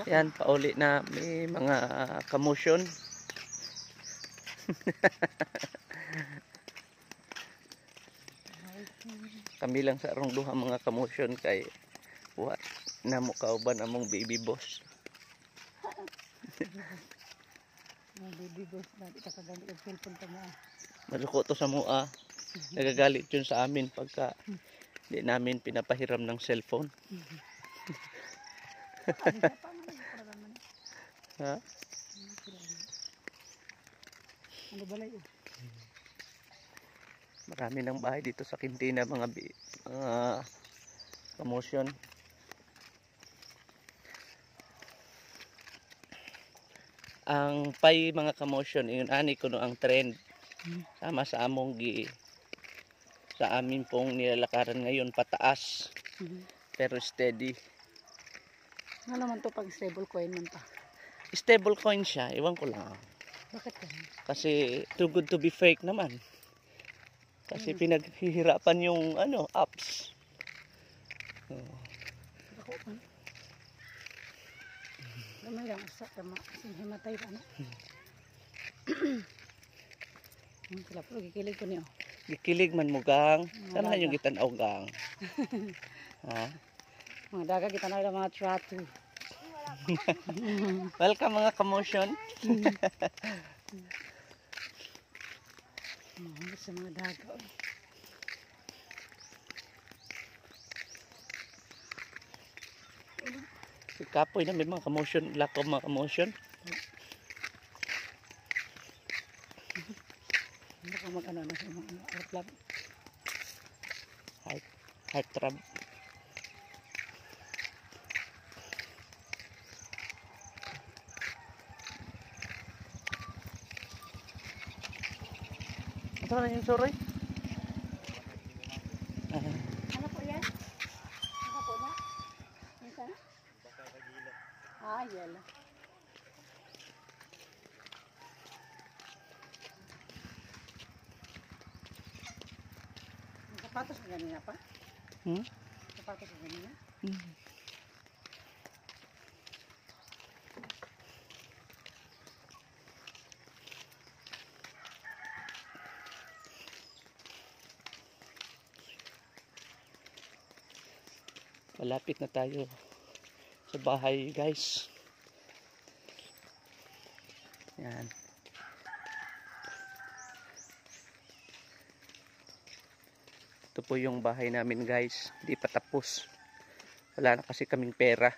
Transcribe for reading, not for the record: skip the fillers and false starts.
Yan, pauli na may mga kamotion. Kami lang sa arong duha mga kamotion kay what na mo kauban among baby boss. Baby boss na di ka kagamit ang cellphone pa mo. Maluko to sa mua. Nagagalit yun sa amin pagka di namin pinapahiram ng cellphone. Ha? Ano balay yun? Marami ng bahay dito sa Quintina mga kamotion. Ang pay mga kamotion yun ani kuno ang trend sama sa among sa amin pong nilalakaran ngayon pataas pero steady. Ano naman to pag stable coin man pa? Stable coin siya, iwan ko lang. Bakit ganun? Kasi too good to be fake naman. Kasi pinaghihirapan yung apps. Ako pa. Gamay lang sa tama kasi himatay pa na. Sila po gikilig ko niyo. Gikilig man mo gang. Sana yung gitanaw gang. Ha? Mga daga kita na mga tratu. Welcome mga kamotion. Sa mga daga. Si Kapoy na may mga kamotion, lack of mga kamotion. Baka mag-ano na sa mga airplane. Heart trap. Ito na yung soroy. Ano po yan? Ano po na? Yan sana? Yala. Ang sapatos na ganina pa? Sapatos na ganina? Malapit na tayo sa bahay guys. Yan. Ito po yung bahay namin guys. Hindi pa tapos. Wala na kasi kaming pera.